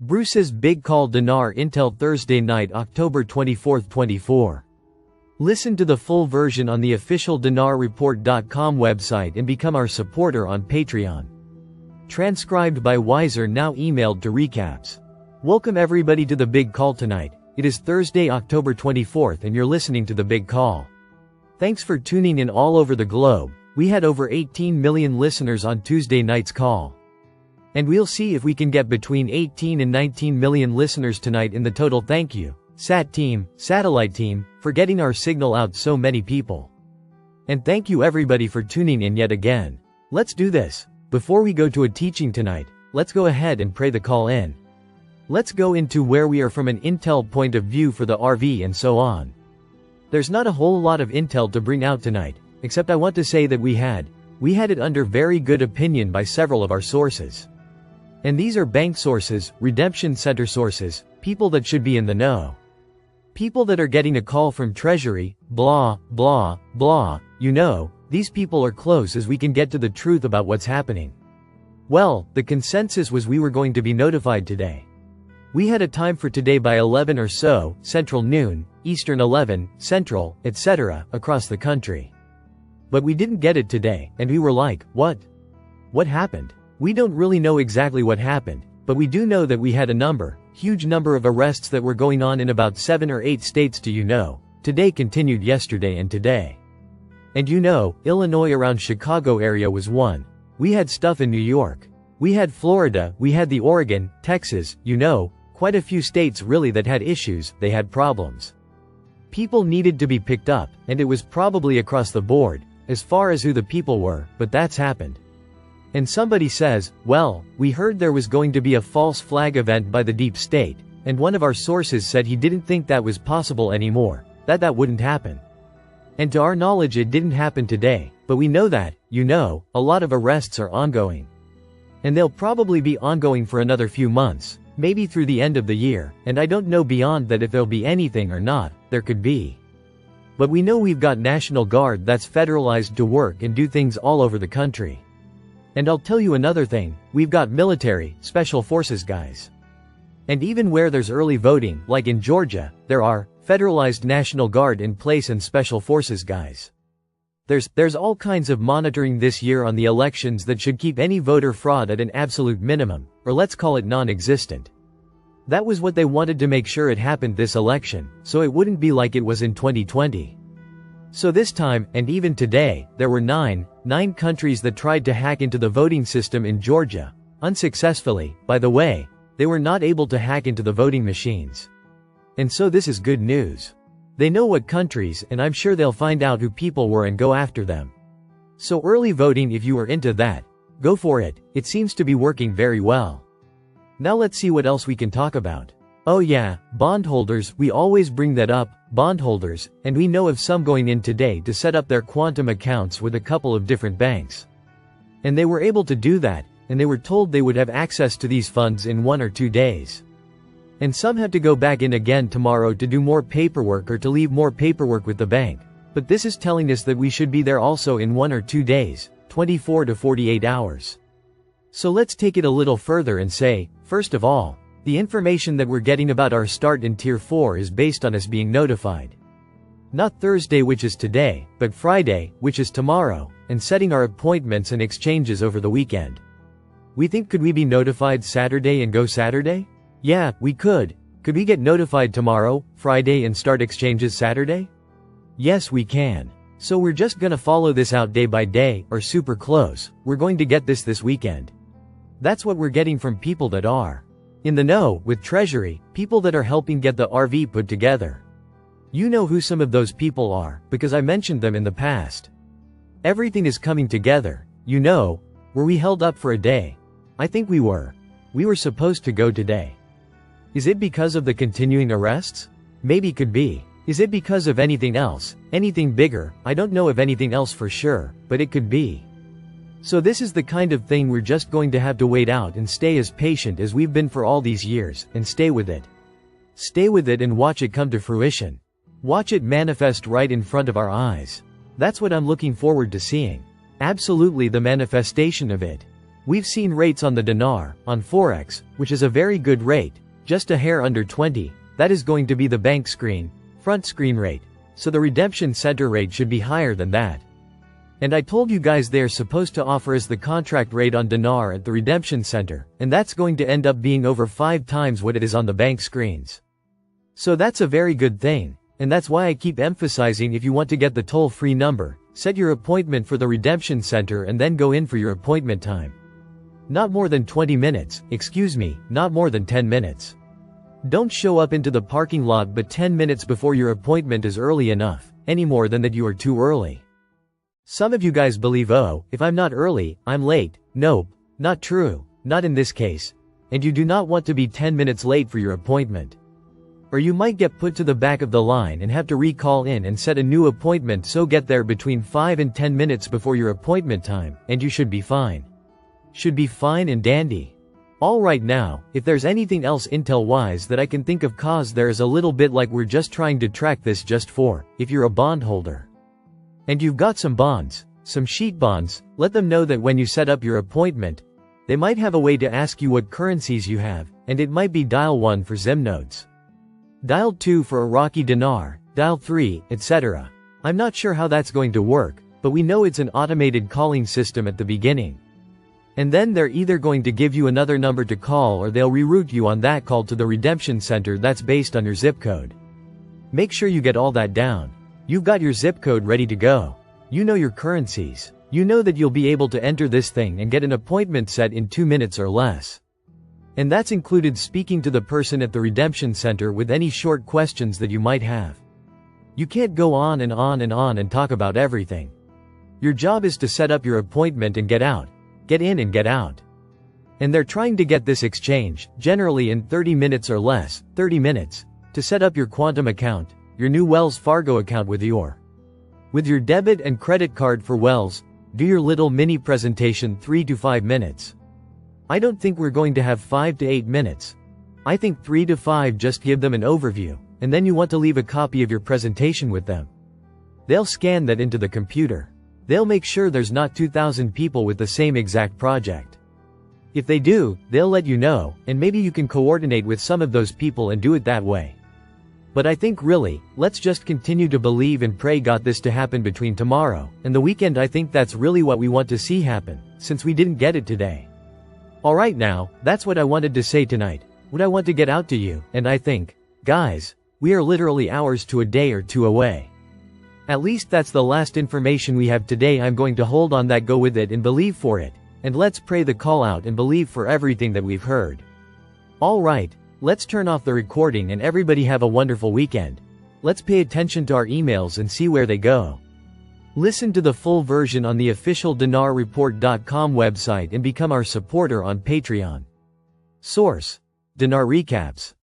Bruce's big call. Dinar Intel Thursday night, October 24, 24. Listen to the full version on the official dinarreport.com website and become our supporter on Patreon. Transcribed by Wiser, now emailed to recaps. Welcome everybody to the big call tonight. It is Thursday, October 24th, and you're listening to the big call. Thanks for tuning in all over the globe. We had over 18 million listeners on Tuesday night's call. And we'll see if we can get between 18 and 19 million listeners tonight in the total. Thank you, satellite team, for getting our signal out so many people. And thank you everybody for tuning in yet again. Let's do this. Before we go to a teaching tonight, let's go ahead and pray the call in. Let's go into where we are from an intel point of view for the RV and so on. There's not a whole lot of intel to bring out tonight, except I want to say that we had it under very good opinion by several of our sources. And these are bank sources, redemption center sources, people that should be in the know. People that are getting a call from Treasury, blah, blah, blah, these people are close as we can get to the truth about what's happening. Well, the consensus was we were going to be notified today. We had a time for today by 11 or so, Central noon, Eastern 11, Central, etc., across the country. But we didn't get it today, and we were like, what? What happened? We don't really know exactly what happened, but we do know that we had a huge number of arrests that were going on in about 7 or 8 states. Today continued yesterday and today. And Illinois around Chicago area was one. We had stuff in New York. We had Florida, we had the Oregon, Texas, quite a few states really that had issues, they had problems. People needed to be picked up, and it was probably across the board, as far as who the people were, but that's happened. And somebody says, well, we heard there was going to be a false flag event by the deep state, and one of our sources said he didn't think that was possible anymore, that wouldn't happen. And to our knowledge it didn't happen today, but we know that, a lot of arrests are ongoing. And they'll probably be ongoing for another few months, maybe through the end of the year, and I don't know beyond that if there'll be anything or not, there could be. But we know we've got National Guard that's federalized to work and do things all over the country. And I'll tell you another thing, we've got military, special forces guys. And even where there's early voting, like in Georgia, there are federalized National Guard in place and special forces guys. There's all kinds of monitoring this year on the elections that should keep any voter fraud at an absolute minimum, or let's call it non-existent. That was what they wanted to make sure it happened this election, so it wouldn't be like it was in 2020. So this time, and even today, there were nine countries that tried to hack into the voting system in Georgia. Unsuccessfully, by the way. They were not able to hack into the voting machines. And so this is good news. They know what countries, and I'm sure they'll find out who people were and go after them. So early voting, if you are into that, go for it. It seems to be working very well. Now let's see what else we can talk about. Oh yeah, bondholders, we always bring that up, bondholders, and we know of some going in today to set up their quantum accounts with a couple of different banks. And they were able to do that, and they were told they would have access to these funds in 1 or 2 days. And some had to go back in again tomorrow to do more paperwork or to leave more paperwork with the bank. But this is telling us that we should be there also in 1 or 2 days, 24 to 48 hours. So let's take it a little further and say, first of all, the information that we're getting about our start in Tier 4 is based on us being notified. Not Thursday, which is today, but Friday, which is tomorrow, and setting our appointments and exchanges over the weekend. We think, could we be notified Saturday and go Saturday? Yeah, we could. Could we get notified tomorrow, Friday, and start exchanges Saturday? Yes, we can. So we're just gonna follow this out day by day, or super close. We're going to get this weekend. That's what we're getting from people that are in the know with Treasury, people that are helping get the RV put together. You know who some of those people are, because I mentioned them in the past. Everything is coming together, Were we held up for a day? I think we were. We were supposed to go today. Is it because of the continuing arrests? Maybe could be. Is it because of anything else, anything bigger? I don't know of anything else for sure, but it could be. So this is the kind of thing we're just going to have to wait out and stay as patient as we've been for all these years, and stay with it. Stay with it and watch it come to fruition. Watch it manifest right in front of our eyes. That's what I'm looking forward to seeing. Absolutely, the manifestation of it. We've seen rates on the dinar, on Forex, which is a very good rate, just a hair under 20, that is going to be the bank screen, front screen rate, so the redemption center rate should be higher than that. And I told you guys they're supposed to offer us the contract rate on dinar at the redemption center, and that's going to end up being over 5 times what it is on the bank screens. So that's a very good thing, and that's why I keep emphasizing if you want to get the toll-free number, set your appointment for the redemption center and then go in for your appointment time. Not more than 20 minutes, not more than 10 minutes. Don't show up into the parking lot but 10 minutes before your appointment is early enough, any more than that you are too early. Some of you guys believe, oh, if I'm not early, I'm late. Nope, not true, not in this case. And you do not want to be 10 minutes late for your appointment. Or you might get put to the back of the line and have to recall in and set a new appointment, so get there between 5 and 10 minutes before your appointment time, and you should be fine. Should be fine and dandy. Alright, now, if there's anything else intel-wise that I can think of, cause there is a little bit like we're just trying to track this just for, if you're a bondholder. And you've got some bonds, some sheet bonds, let them know that when you set up your appointment, they might have a way to ask you what currencies you have, and it might be dial 1 for Zim nodes. Dial 2 for Iraqi dinar, dial 3, etc. I'm not sure how that's going to work, but we know it's an automated calling system at the beginning. And then they're either going to give you another number to call or they'll reroute you on that call to the redemption center that's based on your zip code. Make sure you get all that down. You've got your zip code ready to go. You know your currencies. You know that you'll be able to enter this thing and get an appointment set in 2 minutes or less. And that's included speaking to the person at the redemption center with any short questions that you might have. You can't go on and on and on and talk about everything. Your job is to set up your appointment and get out. Get in and get out. And they're trying to get this exchange, generally in 30 minutes or less, 30 minutes, to set up your Quantum account, your new Wells Fargo account with your debit and credit card for Wells. Do your little mini presentation 3 to 5 minutes. I don't think we're going to have 5 to 8 minutes. I think 3 to 5, just give them an overview, and then you want to leave a copy of your presentation with them. They'll scan that into the computer. They'll make sure there's not 2,000 people with the same exact project. If they do, they'll let you know, and maybe you can coordinate with some of those people and do it that way. But I think really, let's just continue to believe and pray God this to happen between tomorrow and the weekend. I think that's really what we want to see happen, since we didn't get it today. Alright, now, that's what I wanted to say tonight, what I want to get out to you, and I think, guys, we are literally hours to a day or two away. At least that's the last information we have today. I'm going to hold on that, go with it and believe for it, and let's pray the call out and believe for everything that we've heard. Alright, let's turn off the recording and everybody have a wonderful weekend. Let's pay attention to our emails and see where they go. Listen to the full version on the official dinarreport.com website and become our supporter on Patreon. Source: Dinar Recaps.